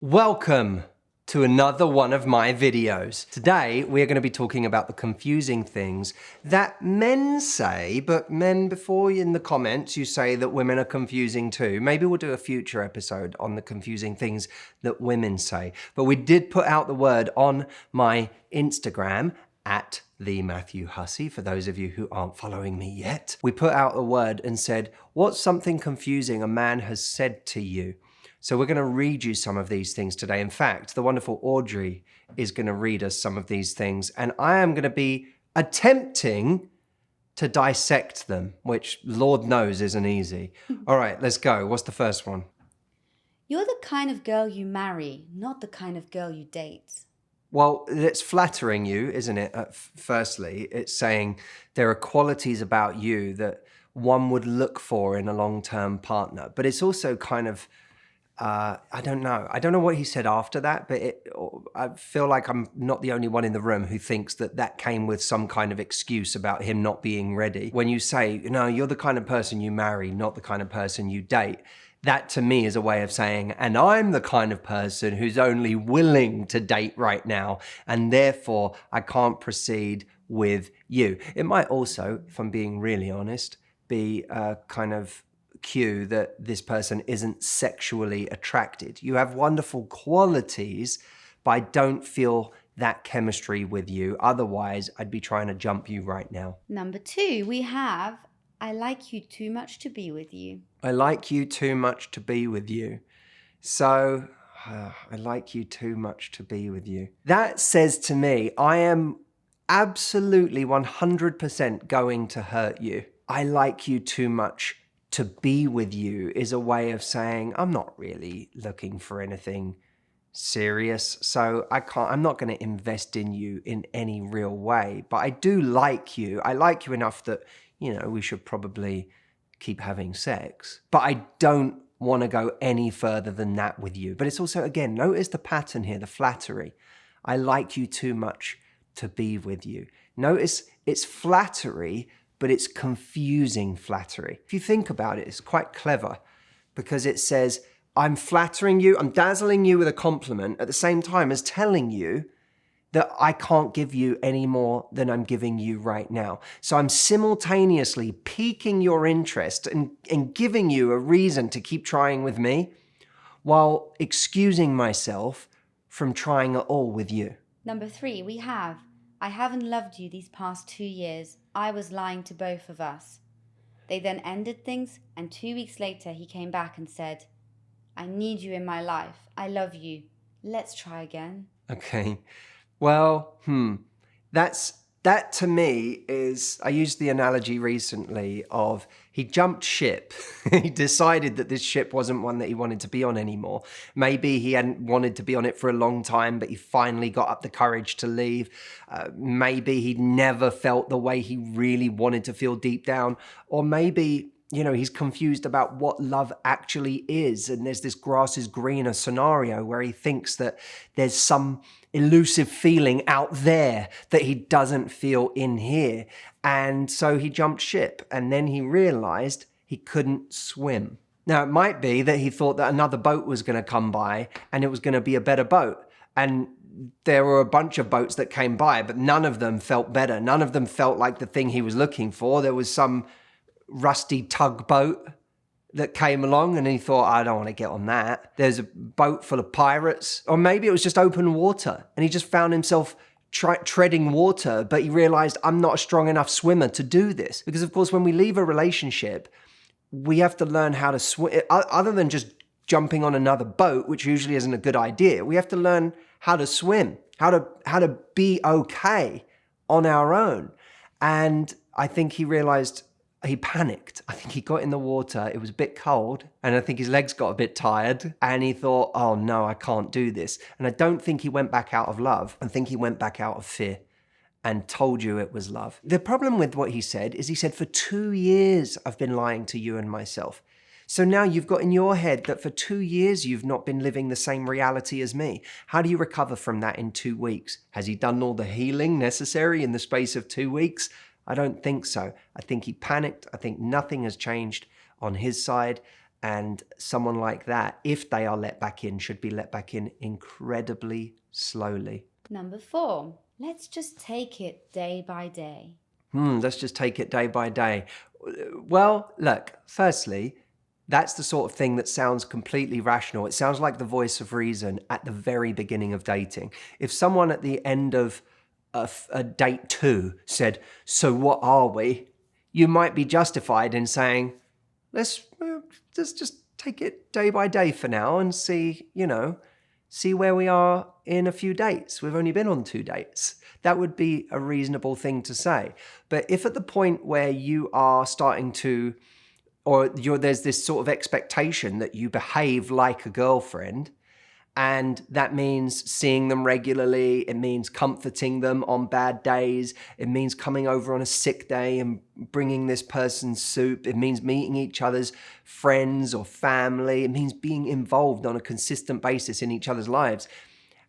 Welcome to another one of my videos. Today, we're going to be talking about the confusing things that men say, but men, before in the comments, you say that women are confusing too. Maybe we'll do a future episode on the confusing things that women say. But we did put out the word on my Instagram at the Matthew Hussey, for those of you who aren't following me yet. We put out a word and said, what's something confusing a man has said to you? So we're going to read you some of these things today. In fact, the wonderful Audrey is going to read us some of these things, and I am going to be attempting to dissect them, which Lord knows isn't easy. All right, let's go. What's the first one? You're the kind of girl you marry, not the kind of girl you date. Well, it's flattering you, isn't it? Firstly, it's saying there are qualities about you that one would look for in a long-term partner, but it's also kind of I don't know what he said after that, but I feel like I'm not the only one in the room who thinks that that came with some kind of excuse about him not being ready. When you say, you're the kind of person you marry, not the kind of person you date, that to me is a way of saying, and I'm the kind of person who's only willing to date right now, and therefore I can't proceed with you. It might also, if I'm being really honest, be a kind of cue that this person isn't sexually attracted. You have wonderful qualities, but I don't feel that chemistry with you. Otherwise, I'd be trying to jump you right now. Number 2, we have, I like you too much to be with you. I like you too much to be with you. So, I like you too much to be with you. That says to me, I am absolutely 100% going to hurt you. I like you too much to be with you is a way of saying, I'm not really looking for anything serious, so I'm not going to invest in you in any real way, but I do like you. I like you enough that, we should probably keep having sex, but I don't want to go any further than that with you. But it's also, again, notice the pattern here, the flattery. I like you too much to be with you. Notice it's flattery, but it's confusing flattery. If you think about it, it's quite clever because it says, I'm flattering you, I'm dazzling you with a compliment at the same time as telling you that I can't give you any more than I'm giving you right now. So I'm simultaneously piquing your interest and giving you a reason to keep trying with me while excusing myself from trying at all with you. Number 3, we have, I haven't loved you these past 2 years. I was lying to both of us. They then ended things, and 2 weeks later he came back and said, I need you in my life. I love you. Let's try again. Okay. Well, that to me is, I used the analogy recently of he jumped ship. He decided that this ship wasn't one that he wanted to be on anymore. Maybe he hadn't wanted to be on it for a long time, but he finally got up the courage to leave. Maybe he'd never felt the way he really wanted to feel deep down. Or maybe, he's confused about what love actually is. And there's this grass is greener scenario where he thinks that there's some elusive feeling out there that he doesn't feel in here. And so he jumped ship, and then he realized he couldn't swim. Now, it might be that he thought that another boat was going to come by and it was going to be a better boat. And there were a bunch of boats that came by, but none of them felt better. None of them felt like the thing he was looking for. There was some rusty tugboat that came along and he thought, I don't want to get on that. There's a boat full of pirates, or maybe it was just open water and he just found himself treading water, but he realized I'm not a strong enough swimmer to do this. Because of course, when we leave a relationship, we have to learn how to swim. Other than just jumping on another boat, which usually isn't a good idea, we have to learn how to swim, how to be okay on our own. And I think he realized, he panicked. I think he got in the water. It was a bit cold. And I think his legs got a bit tired. And he thought, oh no, I can't do this. And I don't think he went back out of love. I think he went back out of fear and told you it was love. The problem with what he said is he said, for 2 years, I've been lying to you and myself. So now you've got in your head that for 2 years, you've not been living the same reality as me. How do you recover from that in 2 weeks? Has he done all the healing necessary in the space of 2 weeks? I don't think so. I think he panicked. I think nothing has changed on his side. And someone like that, if they are let back in, should be let back in incredibly slowly. Number 4, let's just take it day by day. Let's just take it day by day. Well, look, firstly, that's the sort of thing that sounds completely rational. It sounds like the voice of reason at the very beginning of dating. If someone at the end of a date 2 said, so what are we? You might be justified in saying, let's just take it day by day for now and see where we are in a few dates. We've only been on 2 dates. That would be a reasonable thing to say. But if at the point where you are starting to, there's this sort of expectation that you behave like a girlfriend, and that means seeing them regularly, it means comforting them on bad days, it means coming over on a sick day and bringing this person soup, it means meeting each other's friends or family, it means being involved on a consistent basis in each other's lives.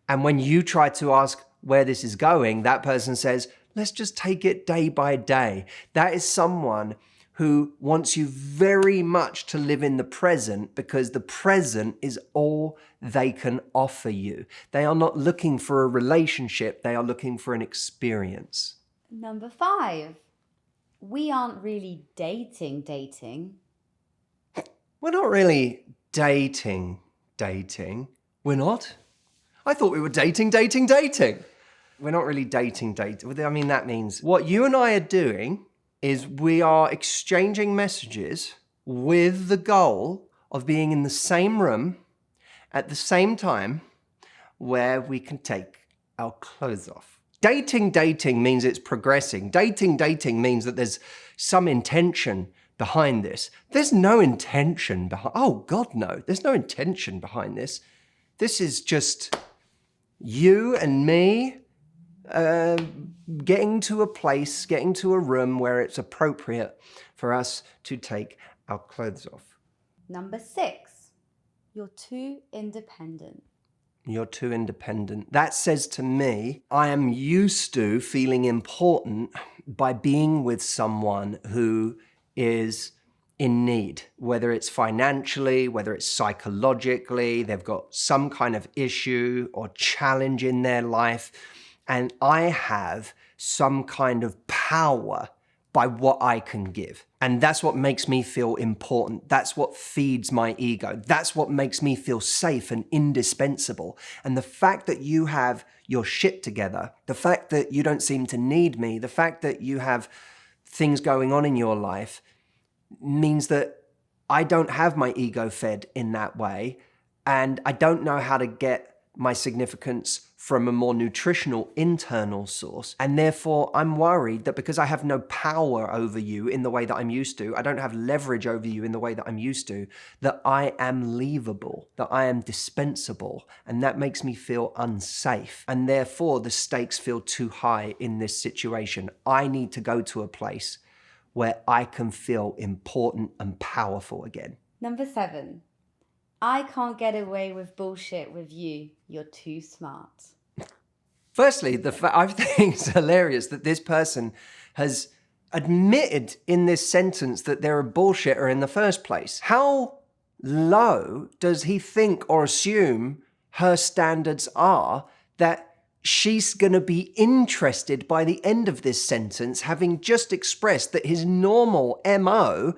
And when you try to ask where this is going, that person says, let's just take it day by day. That is someone who wants you very much to live in the present, because the present is all they can offer you. They are not looking for a relationship, they are looking for an experience. Number 5, we aren't really dating. We're not really dating. We're not? I thought we were dating. We're not really dating. I mean, that means what you and I are doing is we are exchanging messages with the goal of being in the same room at the same time where we can take our clothes off. Dating means it's progressing. Dating means that there's some intention behind this. There's no intention behind, oh God, no, there's no intention behind this. This is just you and me getting to a room where it's appropriate for us to take our clothes off. Number 6, you're too independent. You're too independent. That says to me, I am used to feeling important by being with someone who is in need, whether it's financially, whether it's psychologically, they've got some kind of issue or challenge in their life. And I have some kind of power by what I can give. And that's what makes me feel important. That's what feeds my ego. That's what makes me feel safe and indispensable. And the fact that you have your shit together, the fact that you don't seem to need me, the fact that you have things going on in your life means that I don't have my ego fed in that way. And I don't know how to get my significance from a more nutritional internal source. And therefore, I'm worried that because I have no power over you in the way that I'm used to, I don't have leverage over you in the way that I'm used to, that I am leavable, that I am dispensable. And that makes me feel unsafe. And therefore, the stakes feel too high in this situation. I need to go to a place where I can feel important and powerful again. Number 7, I can't get away with bullshit with you. You're too smart. Firstly, I think it's hilarious that this person has admitted in this sentence that they're a bullshitter in the first place. How low does he think or assume her standards are that she's going to be interested by the end of this sentence, having just expressed that his normal MO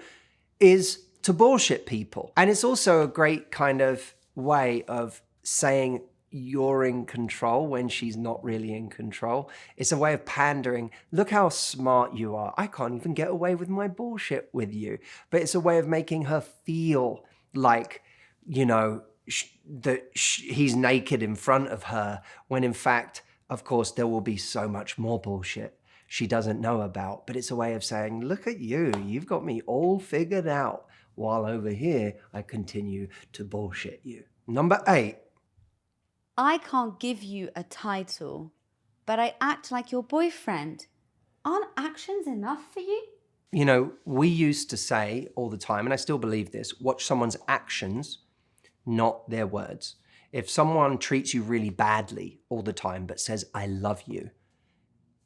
is to bullshit people? And it's also a great kind of way of saying you're in control when she's not really in control. It's a way of pandering. Look how smart you are. I can't even get away with my bullshit with you. But it's a way of making her feel like, he's naked in front of her, when in fact, of course, there will be so much more bullshit she doesn't know about. But it's a way of saying, look at you, you've got me all figured out, while over here, I continue to bullshit you. Number 8. I can't give you a title, but I act like your boyfriend. Aren't actions enough for you? We used to say all the time, and I still believe this, watch someone's actions, not their words. If someone treats you really badly all the time but says, I love you,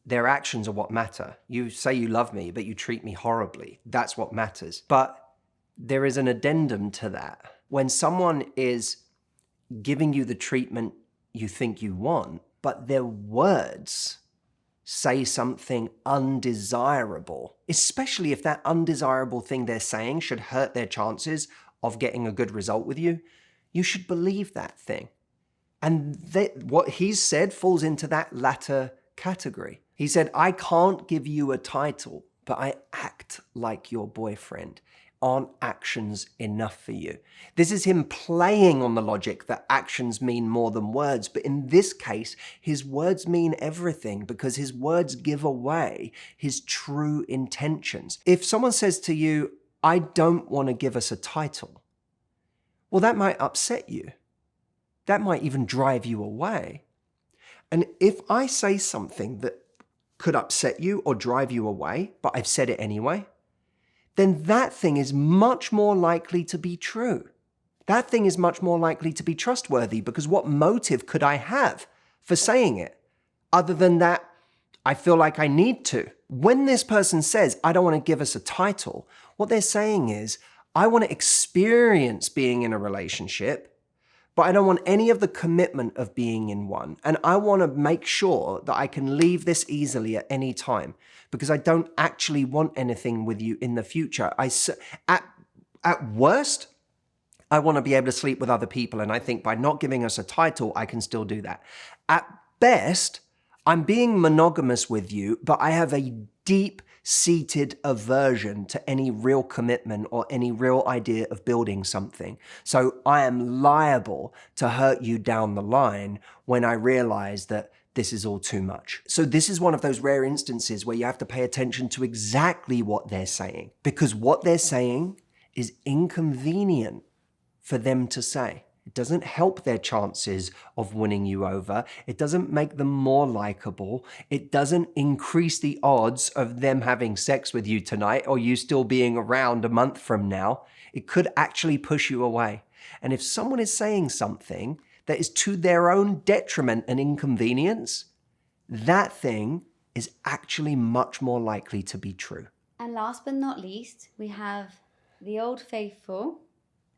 their actions are what matter. You say you love me, but you treat me horribly. That's what matters. But there is an addendum to that. When someone is giving you the treatment you think you want, but their words say something undesirable, especially if that undesirable thing they're saying should hurt their chances of getting a good result with you, you should believe that thing. And what he's said falls into that latter category. He said, I can't give you a title, but I act like your boyfriend. Aren't actions enough for you? This is him playing on the logic that actions mean more than words. But in this case, his words mean everything because his words give away his true intentions. If someone says to you, I don't want to give us a title, well, that might upset you. That might even drive you away. And if I say something that could upset you or drive you away, but I've said it anyway, then that thing is much more likely to be true. That thing is much more likely to be trustworthy because what motive could I have for saying it other than that I feel like I need to? When this person says, I don't want to give us a title, what they're saying is, I want to experience being in a relationship, but I don't want any of the commitment of being in one. And I want to make sure that I can leave this easily at any time because I don't actually want anything with you in the future. At worst, I want to be able to sleep with other people. And I think by not giving us a title, I can still do that. At best, I'm being monogamous with you, but I have a deep-seated aversion to any real commitment or any real idea of building something. So I am liable to hurt you down the line when I realize that this is all too much. So this is one of those rare instances where you have to pay attention to exactly what they're saying, because what they're saying is inconvenient for them to say. It doesn't help their chances of winning you over. It doesn't make them more likable. It doesn't increase the odds of them having sex with you tonight or you still being around a month from now. It could actually push you away. And if someone is saying something that is to their own detriment and inconvenience, that thing is actually much more likely to be true. And last but not least, we have the old faithful,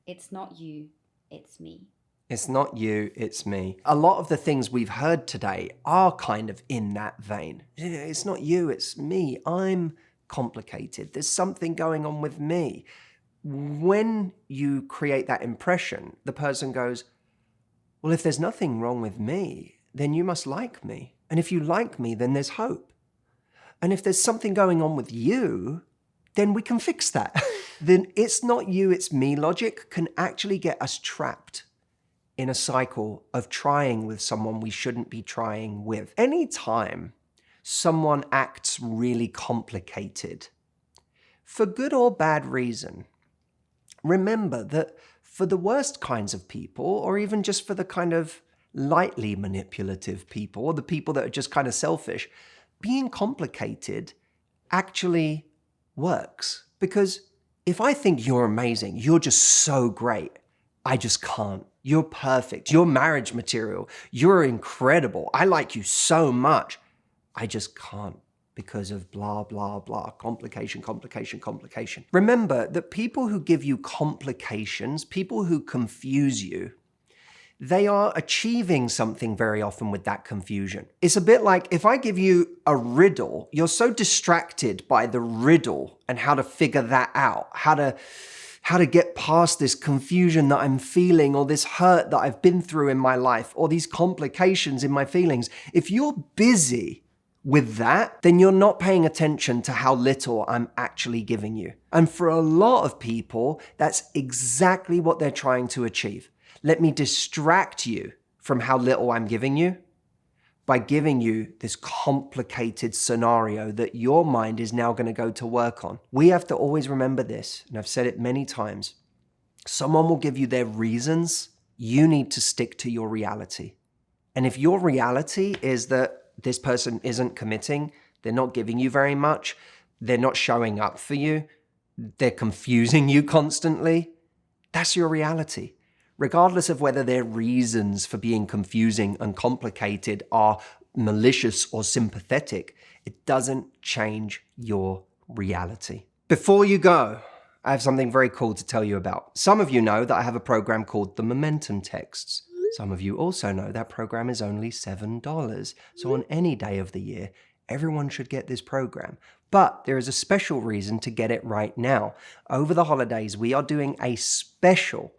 it's not you, it's me. It's not you, it's me. A lot of the things we've heard today are kind of in that vein. It's not you, it's me. I'm complicated. There's something going on with me. When you create that impression, the person goes, well, if there's nothing wrong with me, then you must like me. And if you like me, then there's hope. And if there's something going on with you, then we can fix that. Then it's not you, it's me logic can actually get us trapped in a cycle of trying with someone we shouldn't be trying with. Anytime someone acts really complicated, for good or bad reason, remember that for the worst kinds of people, or even just for the kind of lightly manipulative people, or the people that are just kind of selfish, being complicated actually works. Because if I think you're amazing, you're just so great, I just can't. You're perfect. You're marriage material. You're incredible. I like you so much. I just can't because of blah, blah, blah. Complication, complication, complication. Remember that people who give you complications, people who confuse you, they are achieving something very often with that confusion. It's a bit like if I give you a riddle, you're so distracted by the riddle and how to figure that out, how to get past this confusion that I'm feeling or this hurt that I've been through in my life or these complications in my feelings. If you're busy with that, then you're not paying attention to how little I'm actually giving you. And for a lot of people, that's exactly what they're trying to achieve. Let me distract you from how little I'm giving you by giving you this complicated scenario that your mind is now going to go to work on. We have to always remember this, and I've said it many times. Someone will give you their reasons. You need to stick to your reality. And if your reality is that this person isn't committing, they're not giving you very much, they're not showing up for you, they're confusing you constantly, that's your reality. Regardless of whether their reasons for being confusing and complicated are malicious or sympathetic, it doesn't change your reality. Before you go, I have something very cool to tell you about. Some of you know that I have a program called the Momentum Texts. Some of you also know that program is only $7. So on any day of the year, everyone should get this program. But there is a special reason to get it right now. Over the holidays, we are doing a special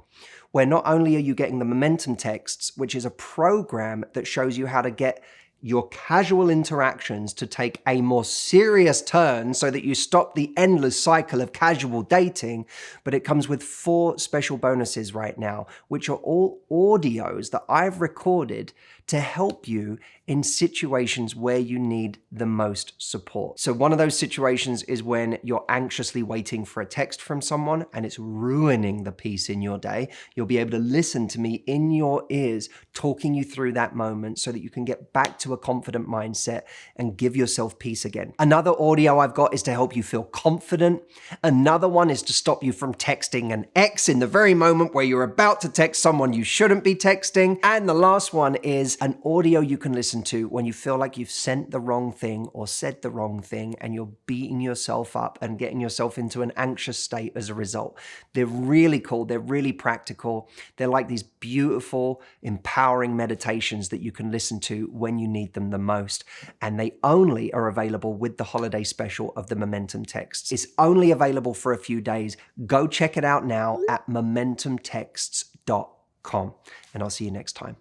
where not only are you getting the Momentum Texts, which is a program that shows you how to get your casual interactions to take a more serious turn so that you stop the endless cycle of casual dating, but it comes with 4 special bonuses right now, which are all audios that I've recorded to help you in situations where you need the most support. So one of those situations is when you're anxiously waiting for a text from someone and it's ruining the peace in your day. You'll be able to listen to me in your ears, talking you through that moment so that you can get back to a confident mindset and give yourself peace again. Another audio I've got is to help you feel confident. Another one is to stop you from texting an ex in the very moment where you're about to text someone you shouldn't be texting. And the last one is an audio you can listen to when you feel like you've sent the wrong thing or said the wrong thing and you're beating yourself up and getting yourself into an anxious state as a result. They're really cool. They're really practical. They're like these beautiful, empowering meditations that you can listen to when you need them the most. And they only are available with the holiday special of the Momentum Texts. It's only available for a few days. Go check it out now at momentumtexts.com. And I'll see you next time.